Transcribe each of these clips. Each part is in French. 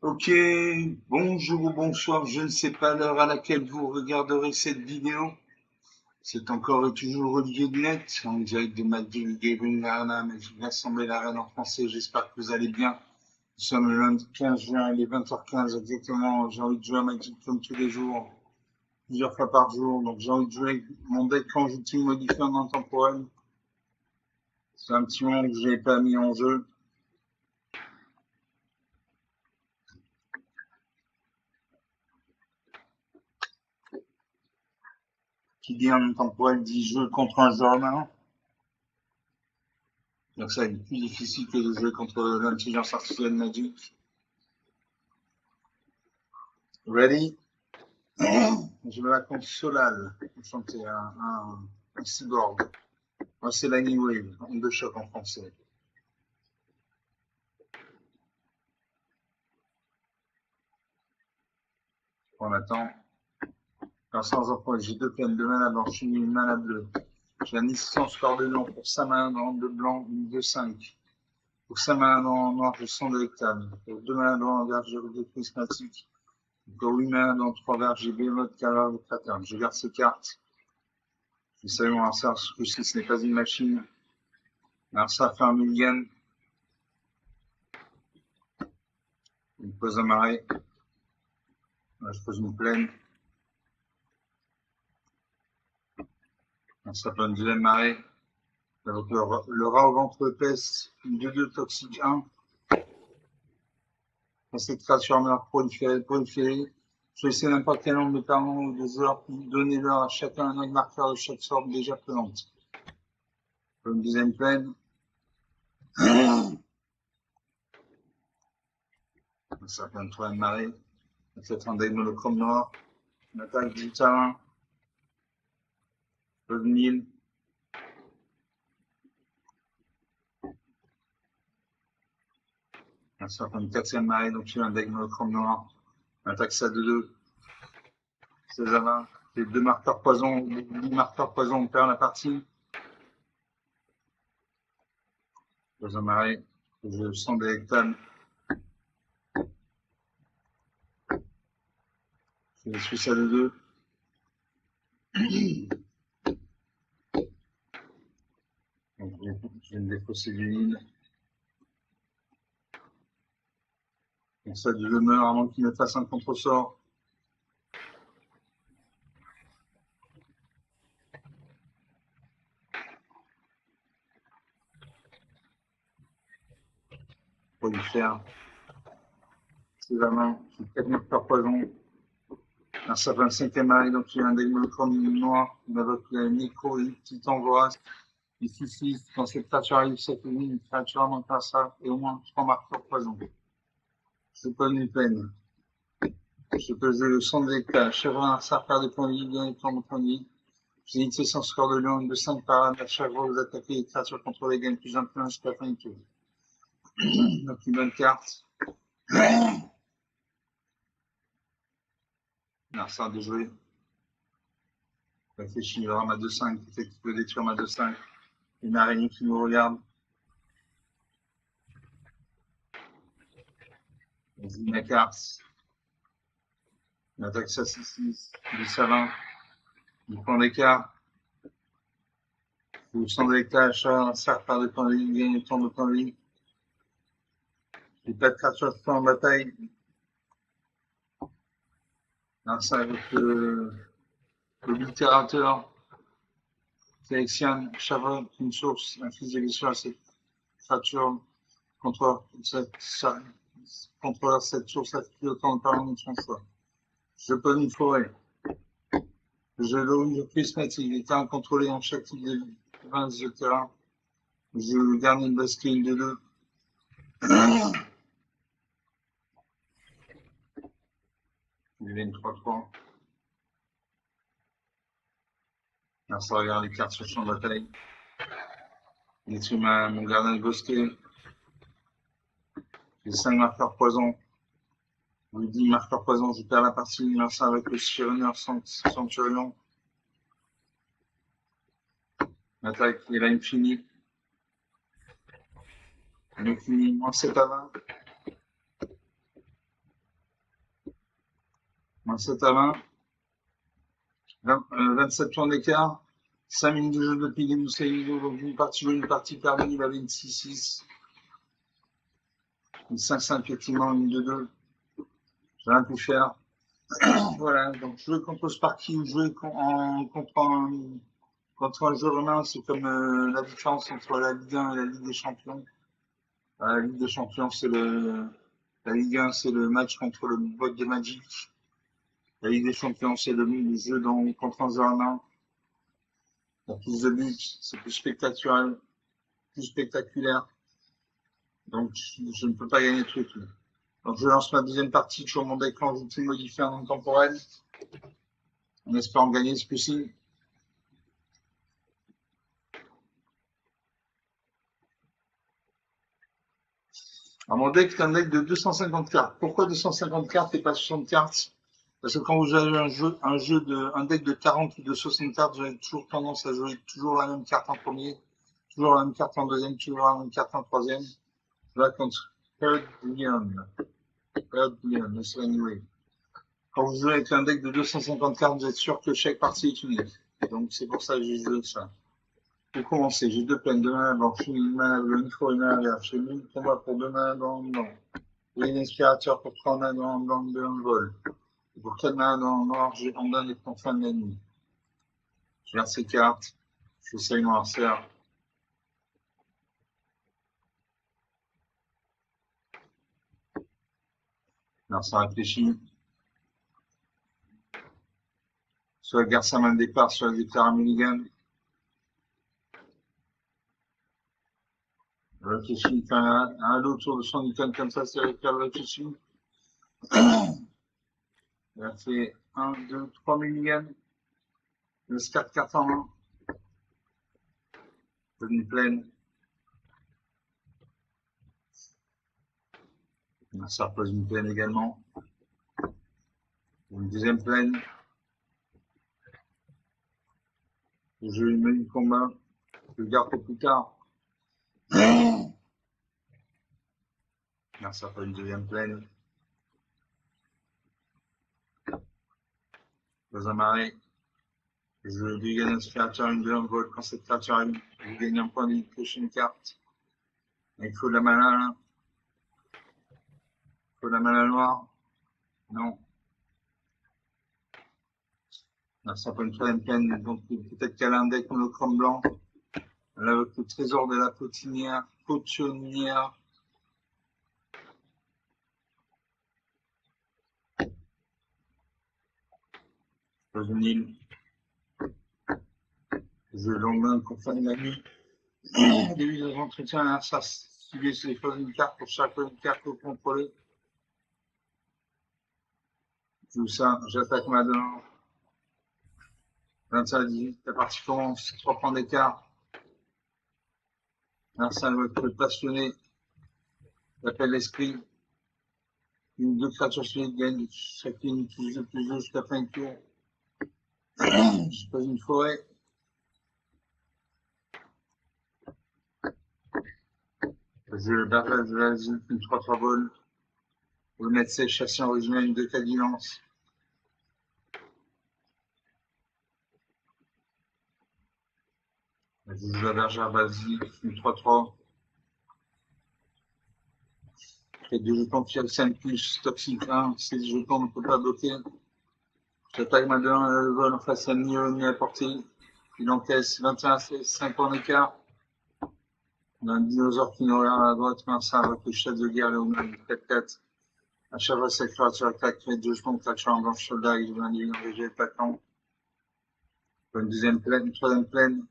Ok, bonjour ou bonsoir, je ne sais pas l'heure à laquelle vous regarderez cette vidéo. C'est encore et toujours Olivier de Net, en direct de Magic Gaming Arena, Magic l'Assemblée l'Arène en français. J'espère que vous allez bien. Nous sommes le lundi 15 juin, il est 20h15 exactement. J'ai envie de jouer à Magic comme tous les jours, plusieurs fois par jour. Donc j'ai envie de jouer avec mon deck quand j'utilise modifiant intemporel. C'est un petit moment que je n'ai pas mis en jeu. Qui dit en intemporel dit jeu contre un joueur humain. Donc ça va être plus difficile que de jouer contre l'intelligence artificielle Magic. Ready? Je me raconte Solal, enchanté, un cyborg. Moi, c'est l'Anywave, onde de choc en français. On attend. Sans emploi, j'ai deux plaines, deux mana blanches, une mana bleue. J'ai un assistance corps de lion pour 5 manas dans de blanc, une de 5. Pour 5 manas dans noir, je sens délectable. Pour 2 manas dans vert, j'ai des prismatiques. Pour 8 manas dans 3 verts, j'ai Behemoth, Calor et Cratère. Je garde ces cartes. Je sais mon Arsa, ce coup-ci, ce n'est pas une machine. Arsa fait un mulligan. Il pose un marais. Là, je pose une plaine. Ça peut une deuxième marée. Donc, le rat au ventre épaisse, une 2-2 toxique 1. Quand cette créature meurt proliférée, choisissez n'importe quel nombre de parents ou de joueurs, puis donnez-leur à chacun un autre marqueur de chaque sorte déjà présente. Pour une deuxième plaine. Ça fait une troisième marée. Peut-être un monochrome noir. Une attaque du terrain. Peu de 1000. Ça fait une quatrième marée, donc j'ai un deck monochrome noir. Une attaque ça de 2. 16 à 20. C'est 2 marqueurs poison, 10 marqueurs poison, on perd la partie. Dans un marais, je sens délectable. Je suis ça de 2. Donc, je viens de défausser du nid. Donc ça, je meurs avant qu'il me fasse un contre-sort. Pour lui faire. C'est la main. J'ai 4 marqueurs poison. Un sapin 5e marais, donc il y a un démolochrome noir. Il m'évoque la Nico, une petite vorace. Il suffit, quand cette créature arrive, cette ligne, une créature manquera ça, et au moins 3 marqueurs poison. C'est pas une peine. Je peux jouer le sang de l'éclat. Chevron, ça perd des points de vie, bien des points de vie. J'ai une sans score de lion, une de 5 parades. À chaque fois, vous attaquez les créatures contrôlées, gagnent plus un point jusqu'à la fin du tour. Donc, une bonne carte. Merci de jouer. Réfléchis, il y aura ma 2-5, peut-être qu'il peut détruire ma 2-5. Une araignée qui nous regarde. Vas-y, ma carte. Une attaque ça 6-6, 10 à 20. Il prend d'écart. Vous sentez les caches, ça repart de points de vie, gagne autant de points de vie. J'ai pas de créatures de en bataille. Alors ça avec l'oblitérateur. Sélectionne chaque fois une source, un fils de à cette créature contre cette source affectée autant de parents de son choix. Je peux une forêt. Je l'ouvre prismatique. Étant contrôlé en chaque type de 20 de terrain. Je garde une bascule de 2. Il y a une 3-3. Là, ça regarde les cartes sur le champ de bataille. Détruit mon gardien de bosquet. J'ai 5 marqueurs poison. On lui dit marqueur poison, je perds la partie. Merci avec le Chironeur Centurion. L'attaque, il a infini. Infini, moins 7 à 20. 27 à 20. 27 points d'écart. 5 minutes de jeu depuis le début, c'est donc une partie jouée, une partie perdue, il avait une 6-6. Une 5-5, effectivement, une 2-2. J'ai rien pu faire. Voilà, donc jouer contre Sparky ou jouer contre un jeu romain, c'est comme la différence entre la Ligue 1 et la Ligue des Champions. La Ligue des Champions, la Ligue 1, c'est le match contre le bot de Magic. La Ligue des Champions, c'est le jeu contre un jeu romain. Il y a plus de buts, c'est plus spectaculaire. Donc, je ne peux pas gagner tout. Donc, je lance ma deuxième partie sur mon deck quand je tout modifier un nom temporel. En espérant gagner ce coup-ci. Alors, mon deck est un deck de 250 cartes. Pourquoi 250 cartes et pas 60 cartes? Parce que quand vous avez un deck de 40 ou de 60 cartes, vous avez toujours tendance à jouer toujours la même carte en premier, toujours la même carte en deuxième, toujours la même carte en troisième. Là, contre Third Leon, le Anyway. Quand vous jouez avec un deck de 250 cartes, vous êtes sûr que chaque partie est unique. Donc, c'est pour ça que j'ai joué ça. Pour commencer, j'ai deux plaines, deux mains blanches, une main bleue, une fois une main verte. J'ai mis le combat pour deux mains dans le blanc. Et l'inspirateur pour trois mains dans le blanc de un vol. Et pour quatre mains dans le noir, j'ai en d'un les confins de la nuit. Je garde ces cartes. J'essaye noirceur. Alors, ça réfléchit. Soit elle garde sa main de départ, soit elle déclare un mulligan. Elle réfléchit, fait un halo autour de son icône comme ça, c'est avec elle réfléchit. Elle a fait 1, 2, 3 mulligans. Le 4 cartes en main. Une plaine. Ça repose une plaine également. Une deuxième plaine. Je mets du combat. Je le garde pour plus tard. Là, ça fait une deuxième plaine. Dans un marais. Je dégaine une créature, une deuxième vol. Quand cette créature arrive, je gagne un point de piocher une carte. Il faut de la mana là. Il faut de la mana noire. Non. Là, ça fait une troisième plaine. Donc peut-être qu'elle a un deck monochrome blanc. Là, avec le trésor de la potionnière. Dans une île. Je l'emmène pour faire la nuit. Au début de l'entretien, ça suivait les choses une carte pour chaque carte que vous contrôlez. Je joue ça, j'attaque ma dent. 25 à 18, la partie commence, 3 points d'écart. Merci à votre passionné. J'appelle l'esprit. Une deux créatures solides gagnent chacune plus de jusqu'à fin de tour. Je pose une forêt. Je barrage de l'asile, une 3-3 vol. Vous mettez ces châssis original, une 2 cadilance. Je joue la bergère basique, une 3-3. J'ai deux jetons qui a 5 plus, toxique 1. Ces jetons ne peuvent pas bloquer. J'attaque ma 2-1, le vol en face à ni à portée. Il encaisse 21 16, 5 points d'écart. On a un dinosaure qui nous regarde à la droite, mais ça avec le chef de guerre, Léonard, 4-4. À chaque fois, cette créature attaque, fait deux jetons, créature en blanche soldat, il devient ligne engagé, attaquant. Une deuxième plaine, une troisième plaine.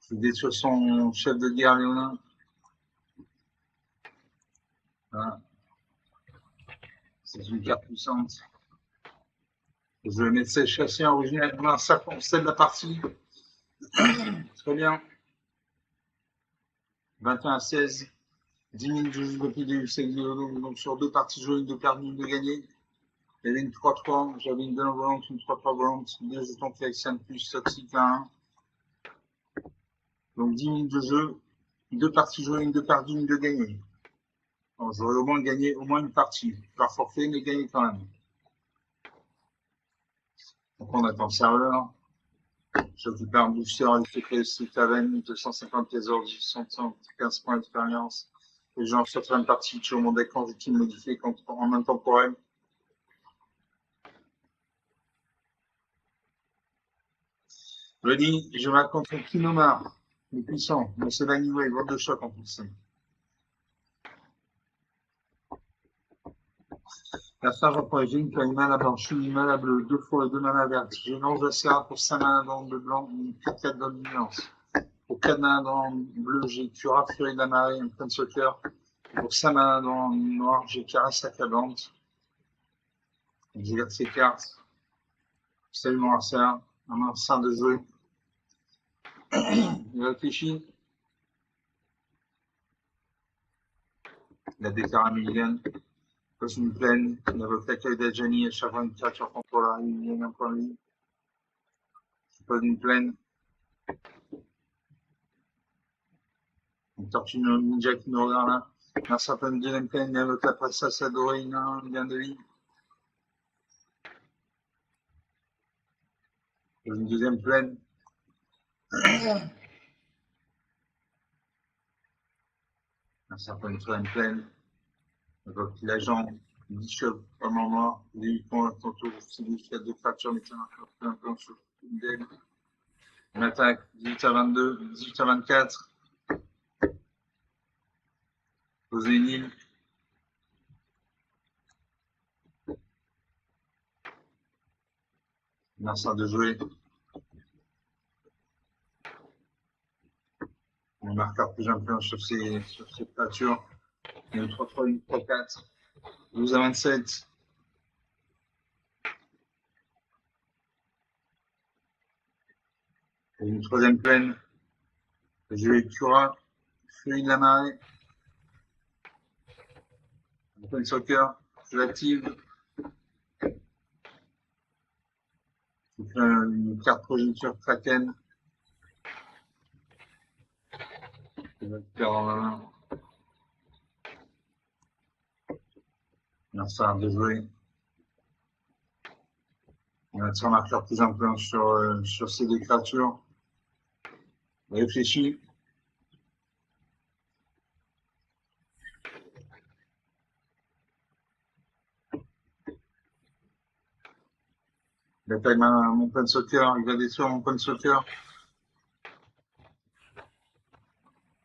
Je détruis son chef de guerre, Léonard. Voilà. C'est une carte puissante. Je vais mettre ces chassés original. Voilà, ça concède la partie. Très bien. 21 à 16. 10 minutes de jeu depuis le début. Donc sur deux parties jouées, une de perdues, une de gagnée. Il y avait une 3-3. J'avais une belle volante, une 3-3 volante. Deux jetons qui avec 5 plus, toxique à 1. Donc 10 minutes de jeu. Deux parties jouées, une de perdue, une de gagnée. J'aurais au moins gagné au moins une partie. Par forfait, mais gagné quand même. Donc on attend le serveur. J'occupe un booster avec le Citaven, 250 pièces d'or, 115 points d'expérience. Les gens sur une partie sur mon deck quand j'utilise modifié en intemporel. Ready, je vais contre Kinomar. Il est puissant, mais c'est l'animé, il de choc en plus. La charge pour les génies qui a une mana blanche, une mana bleue, 2 fois et 2 mana vertes. J'ai l'ange de Serra pour 5 mana dans le blanc, une 4-4 dans l'immense. Pour 4 mana dans le bleu, j'ai Cura, Fury de la marée, un plein de soccer. Pour 5 mana dans le noir, j'ai Caresse accablante. J'ai versé ces cartes. Salut mon Marcel, un Marcel de jouer. Il réfléchit. Il a des carameliennes. Pose une plaine. Il a votre accueil d'Adjani à chaque fois une créature contre la il y a un point de vie. Je pose une plaine. Une tortue ninja qui nous regarde là. Un certain de deuxième plaine, il a votre la princesse adorée, il vient de vie. Pose une deuxième plaine. Un certain de troisième plaine. Votre l'agent, Bishop, vraiment mort. Les 8 points à ton tour. C'est lui qui a deux créatures, mais tiens, un peu sur une d'elles. On attaque 18 à 22, 18 à 24. Posez une île. Merci de jouer. On marqueur plus influence sur ces créatures. Il y a 3, 3, 8, 3, 4. 12 à 27. Et une troisième plaine. Je vais Cura. Fury de la marée. Open Soccer. Je l'active. Je fais une carte progéniture Kraken. Je vais le faire dans la main. Merci de jouer. On va mettre un marqueur plus influence sur ces deux créatures. Réfléchis. Il attaque mon Open Soccer. Il va détruire mon Open Soccer.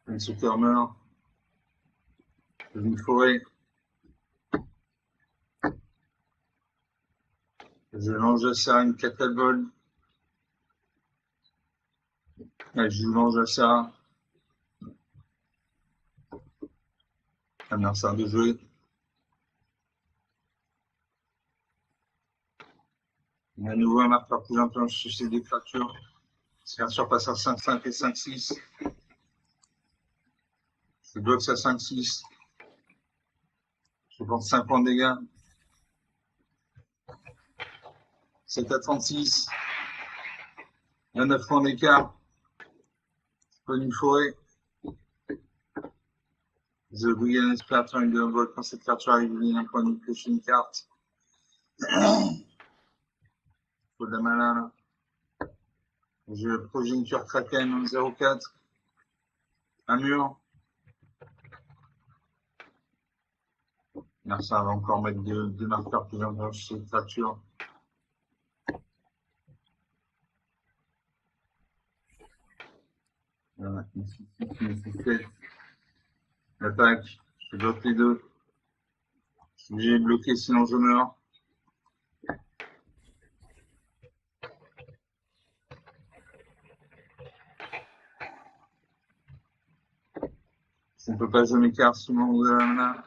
Open Soccer meurt. Une forêt. Je lance à ça une catabole. Je lance à ça. Merci de jouer. On a à nouveau un marqueur plus intense sur ces deux créatures. Ces créatures passent à 5, 5 et 5, 6. Je bloque à 5, 6. Je prends 5 points de dégâts. 7 à 36. Il y a 9 points d'écart. Je prends une forêt. Je brille un créature avec un vol. Quand cette créature arrive, il y a un point de pioche une carte. Il faut de la mana là. Je progéniture Kraken en 0,4. Un mur. Merci, on va encore mettre deux marqueurs plus importants sur cette créature. Voilà, l'attaque, je bloque les deux. Je suis obligé de bloquer sinon je meurs. Je ne peux pas jouer mes cartes sinon de la mana.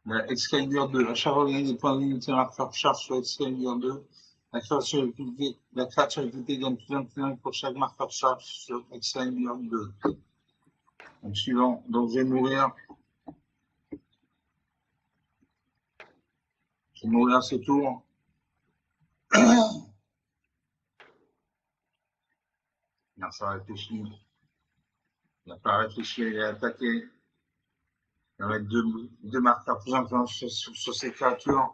La Excalibur 2. À chaque fois que vous gagnez des points d'unité, marqueur charge sur Excalibur 2. La créature utilité gagne plus d'un pour chaque marqueur charge sur Excalibur 2. Donc, suivant. Donc, je vais mourir. Je vais mourir à ce tour. Non, ça réfléchit. Il n'a pas réfléchi, il est attaqué. Il va mettre deux marqueurs plus importants sur ces créatures.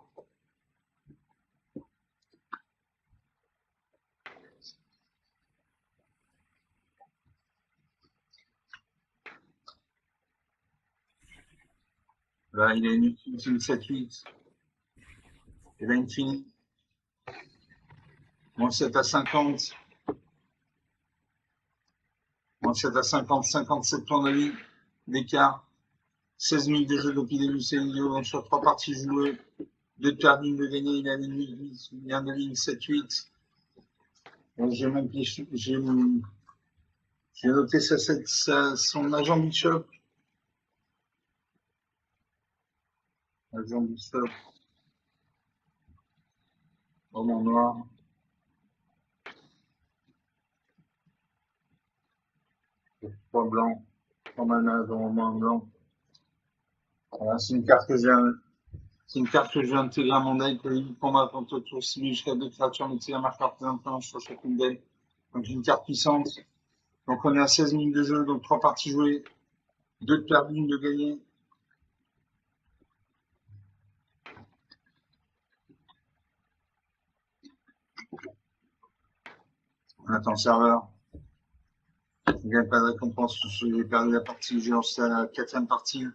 Là, il a une ultime 7-8. Et là, il finit. Moins 7 à 50. Moins 7 à 50, 57 points de vie d'écart. 16 minutes de jeu depuis le début, c'est vidéo. Donc, sur 3 parties jouées, 2 de perdu, 1 de gagné. Il a une ligne 8, il a une ligne 7-8. Donc, j'ai noté son agent Bishop. Agent Bishop. Roman noir. Trois blancs. Trois manas dans roman blanc. Voilà, c'est une carte que j'ai intégrée à mon deck. Le combat contre tour 6 jusqu'à 2 créatures, mais la marque représentante sur chacune d'elles. Donc, j'ai une carte puissante. Donc, on est à 16 minutes de jeu, donc 3 parties jouées. 2 de perdu, 1 de gagné. On attend le serveur. Je ne gagne pas de récompense. J'ai perdu la partie. J'ai lancé la 4e partie.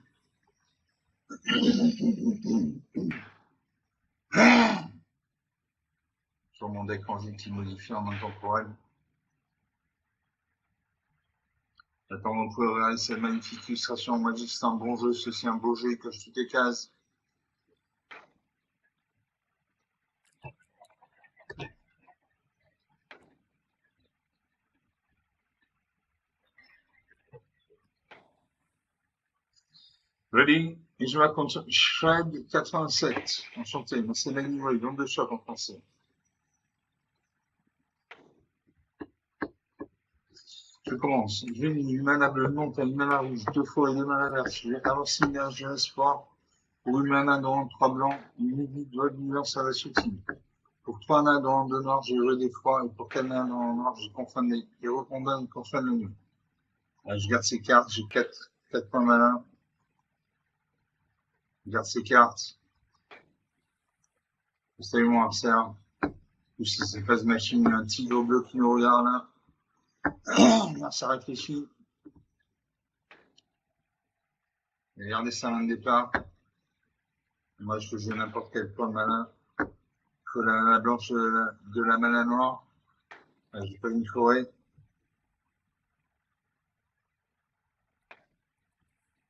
Sur mon deck Angile qui modifie en intemporel. J'attends vous pouvez regarder cette magnifique illustration. On m'a dit que c'est un bon jeu. C'est un beau jeu. Il coche toutes les cases. Ready? Et je vais contre Shred 87. Enchanté. Mais c'est Magnivoy. Don de choc en français. Je commence. Je vais une mana bleue, montagne, une mana rouge, 2 fois et 2 mana vertes. Je vais avancer une énergie espoir. Pour une mana dans 3 blancs, une unité de violence à la soutine. Pour 3 nains dans 2 noirs, j'ai eu des froids. Et pour 4 nains dans le noir, j'ai confondu. Et recondamne, confine le nœud. Je garde ces cartes. J'ai 4 points mana. Je garde ces cartes. Vous savez mon adversaire. Ou si c'est pas ce machine, un tigre bleu qui nous regarde là. Là, ça réfléchit. Regardez sa main de départ. Moi, je joue n'importe quel point de mana. Il faut la mana blanche de la mana noire. J'ai pas une forêt.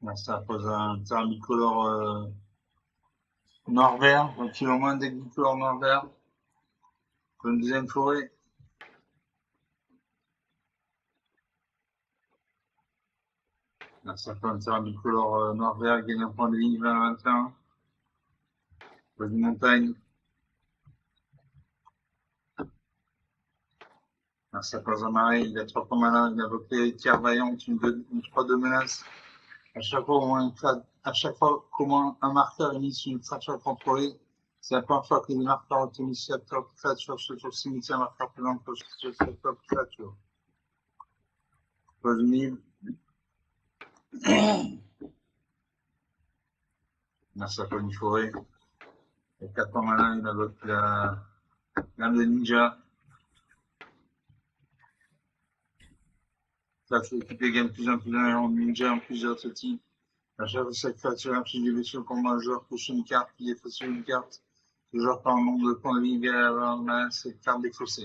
Là, ça pose un terrain bicolore noir-vert. Donc, il y a au moins un deck bicolore noir-vert. Pour une deuxième forêt. Là, ça fait un terrain bicolore noir-vert. Gagne un point de vie, 20-21. Pour une montagne. Là, ça pose un marais. Il a 3 points mana. Il a invoqué Tiers Vaillante, une 3 de menace. À chaque fois qu'au moins un marqueur est mis sur une créature contrôlée, c'est la première fois que les marqueurs ont été mis sur la top créature sur le cimetière marqueur présent sur cette top créature. Pose 1000. Là, ça peut une forêt. Il y a 4 points malins, il invoque la lame de ninja. Là, il faut équiper gagne plus un en ninja en plusieurs de ce type. À chaque fois, cette créature inflige des blessures pour un joueur touche une carte, puis efface une carte. Le joueur par un nombre de points de vie vient avoir cette carte défaussée.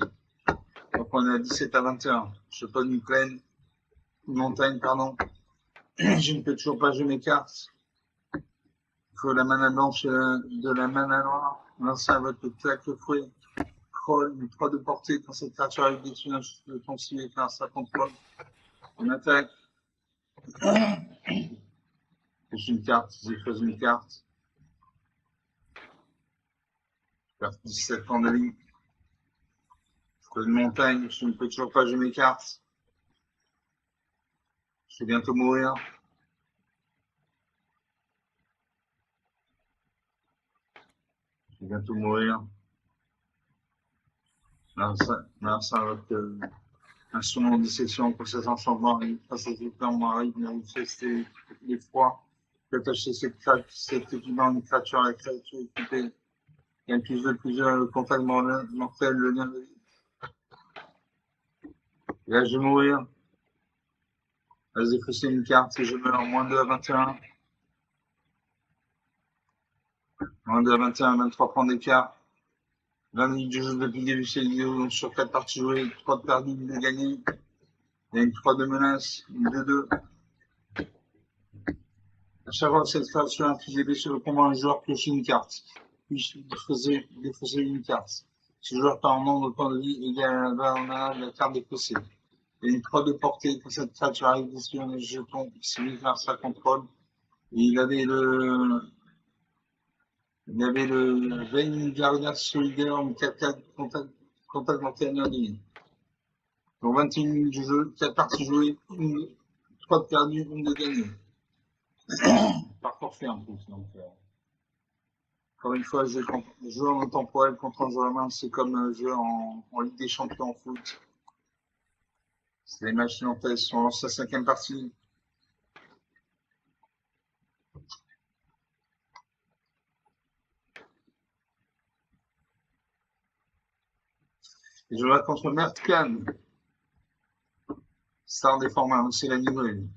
Donc on est à 17 à 21. Je peux une plaine, une montagne, pardon. Je ne peux toujours pas jouer mes cartes. Il faut la mana blanche de la mana noire. Lancer un vote de claque le fouet. Troll, une 3 de portée quand cette créature avec des tunages de ton ciel car ça contrôle. On attaque. Je une carte, j'effose une carte. Je perds 17 points de vie. Je peux une montagne, je ne peux toujours pas jouer mes cartes. Je vais bientôt mourir. Je vais bientôt mourir. Là, ça va être instrument de dissection pour cet enchantement. Face à ces termes, arrive manifester l'effroi. Attacher cet équipement une créature à la créature équipée. Il y a plusieurs contacts mortels, le lien de vie. Et là, je vais mourir. Là, j'ai faussé une carte et je meurs en moins 2 à 21. On est à 21, 23 points d'écart. L'année du jeu depuis le début, c'est vidéo sur 4 parties jouées, 3 de perdues, 1 de gagnées. Il y a une 3 de menace, une 2-2. À chaque fois que cette création a infligé sur le combat, un joueur pioche une carte. Puis défausser une carte. Ce joueur par nombre de points de vie égal à la carte défaussée. Il y a une 3 de portée quand cette créature arrive sur les jetons, si l'adversaire contrôle. Et il avait le Vein Gardien solidaire en 4-4 contact mental en ligne. Donc 21 minutes de jeu, 4 parties jouées, 3 de perdues, 1 de gagnées. Par forfait en plus. Donc, encore une fois, jouer en temporel contre un joueur à main, c'est comme jouer en Ligue des Champions en foot. C'est les matchs nantais, on lance la 5e partie. Et je vais contre Mertkan. Star des formats, c'est la nouvelle.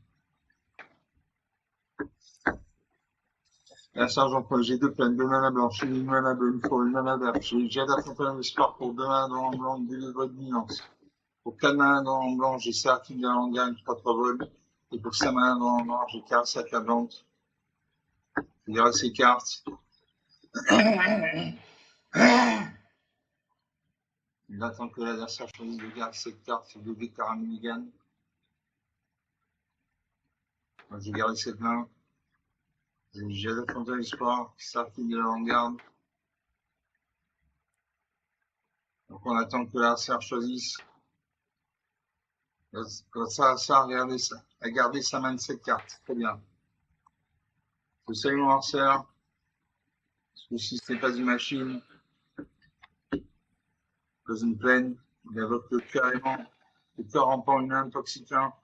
La sergent Paul, j'ai 2 plaines, 2 mana blanches, une mana bleue, une folle, une mana verte. J'ai la fontaine de sport pour 2 mana dans blanc, 2 vols de nuance. Pour 4 mana dans blanc, j'ai Serki de la Langa, une 3-3 vols. Et pour 5 mana dans noir, j'ai Carse à la blanche. Je dirais ces cartes. Il attend que l'adversaire choisisse de garder cette carte, c'est de déclarer un minigun. Moi, j'ai gardé cette main. J'ai la fontaine de sport, Serki de la Langa. Donc on attend que l'adversaire choisisse. Ça a gardé sa main de cette carte. Très bien. Je salue mon adversaire. Parce que si ce n'est pas une machine, dans une plaine, il invoque le cœur rampant une âme toxiquant.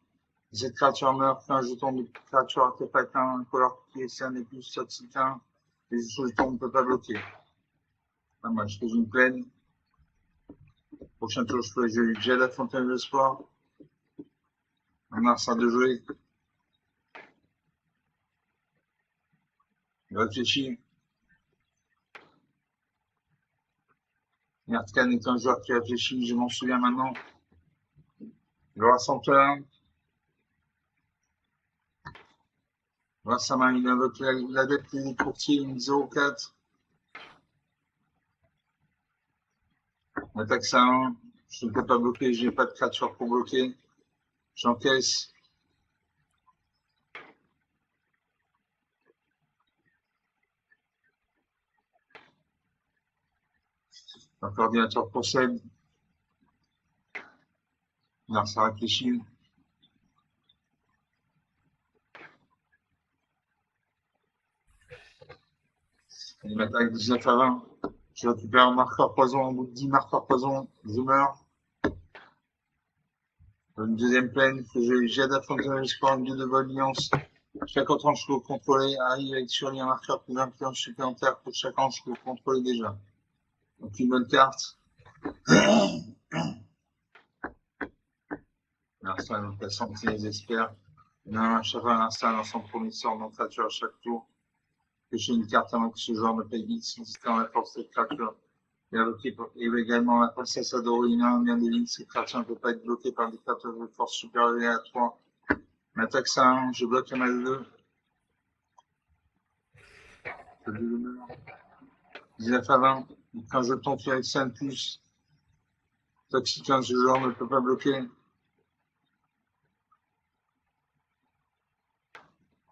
Cette créature meurt, fait un jeton de créature artefact, un couleur qui est un plus toxiquant. Les jetons ne peuvent pas bloquer. Ah, moi, je fais une plaine. Prochain tour, je fais le jet la fontaine de sport. On a ça de jouer. Il réfléchit. Mertkan est un joueur qui réfléchit, je m'en souviens maintenant. Le rassembleur. Voilà sa main, il invoque l'adepte des courtiers, une 0-4. On attaque ça 1. Je ne peux pas bloquer, je n'ai pas de créature pour bloquer. J'encaisse. Un coordinateur procède. Non, ça réfléchit. Il m'attaque 19 à 20. Je récupère un marqueur poison. Au bout de 10 marqueurs poison, je meurs. Une deuxième plaine, j'ai d'affronter l'espoir, une 2 de volance. Chaque autre ange que vous contrôlez arrive avec sur lui un marqueur plus influence supplémentaire pour chaque ange que vous contrôlez déjà. Donc une bonne carte. L'instant, donc la santé les experts. Non, chaque fois, l'instant dans son premier sort de créature à chaque tour. Pêcher une carte avant que ce joueur ne paye vite si c'était dans la force de cette créature. Et également la princesse Adorina, bien des lignes, cette créature ne peut pas être bloquée par des créatures de force supérieure à 3. M'attaque ça 1, je bloque la mal 2. 19 à 20. Quand je tombe sur X1 plus, toxique, ce joueur ne peut pas bloquer.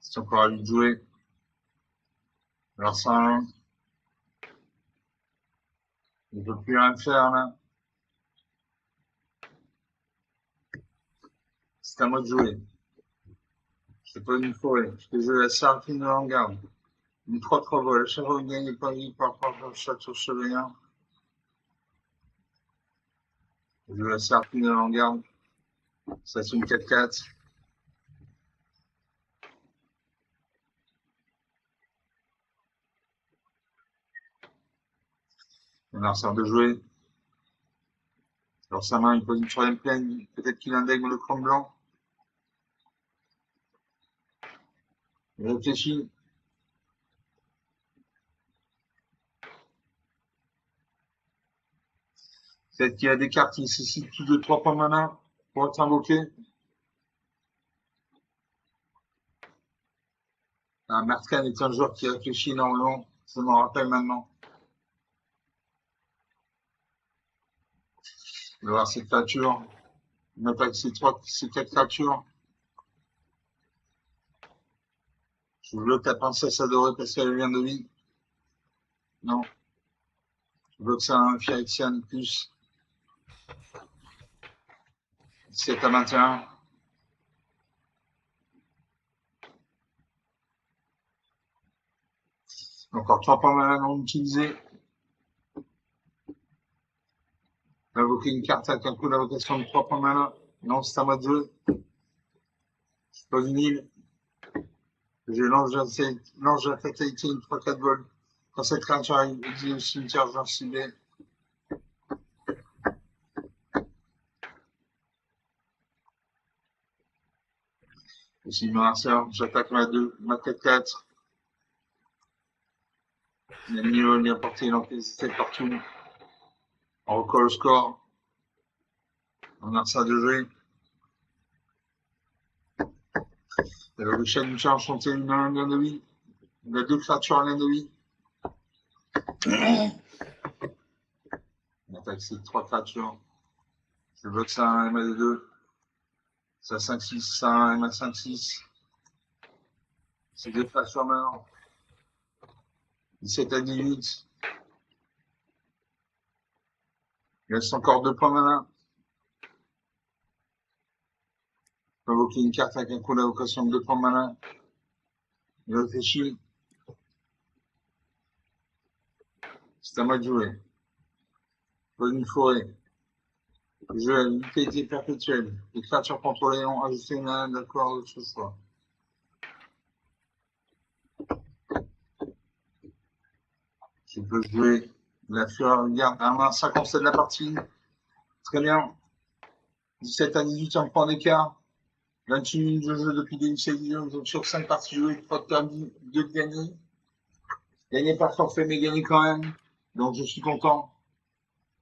C'est encore à lui de jouer. Alors ça 1. Il ne peut plus rien faire là. C'est à moi de jouer. Je ne pas une forêt. Je peux jouer la Sartine de l'Angarde. Une 3-3 vol. Chaque fois que vous gagnez pas vie par chaque sur chevalier. Je joue la Sartine de l'Angarde. Ça c'est une 4-4. On a un de jouer. Alors sa main, il pose une troisième plaine. Peut-être qu'il intègre le chrome blanc. Il réfléchit. Peut-être qu'il y a des cartes qui nécessitent plus de 3 points mana pour être invoquées. Mertkan est un joueur qui réfléchit énormément. Je m'en rappelle maintenant. Je vais voir ces créatures. On attaque ces 4 créatures. Je bloque la princesse adorée parce qu'elle vient de vie. Non. Je bloque ça un Phyrexian plus. 17 à 21. Encore 3 points mana non utilisés. Invoquer une carte avec un coup d'invocation de 3 points mana. Non, c'est à moi de jouer. Je suis pas une île. J'ai l'ange de la fatalité, une 3-4 vols. Quand cette créature arrive au cimetière, je vais cibler. Ici, noirceur, j'attaque ma 4-4. L'ennemi va venir porter l'enquête partout. On recolle le score. On a ça de jouer. Le chien du chat enchanté, une lien de vie. Il a 2 créatures en lien de vie. On attaque ces 3 créatures. Je bloque ça à un MA2. Ça 5-6, ça un MA 5-6. C'est 2 créatures meurent. 17 à 18. Il reste encore 2 points mana. Je peux invoquer une carte avec un coup d'invocation de 2 points mana. Il réfléchit. C'est à moi de jouer. Bonne une forêt. Jeu à l'utilité perpétuelle. Les créatures contrôlées ont ajouté une main d'accord de ce choix. Je peux jouer la fureur garde à main 57 de la partie. Très bien. 17 à 18 en point d'écart. 28 minutes de jeu depuis l'initiative. Donc sur 5 parties jouées, 3 perdues, 2 gagnés. Gagné par forfait, mais gagné quand même. Donc je suis content.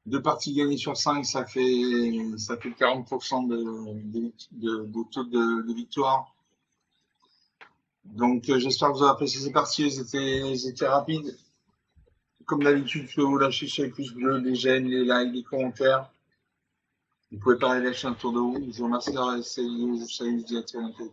2 parties gagnées sur 5, ça fait 40% de taux de victoire. Donc j'espère que vous avez apprécié ces parties, elles étaient rapides. Comme d'habitude, je peux vous lâcher sur les pouces bleus, les j'aime, les likes, les commentaires. Vous pouvez pas les lâcher un tour de roue. Je vous remercie d'avoir essayé. Je vous salue, je vous dis à très bientôt.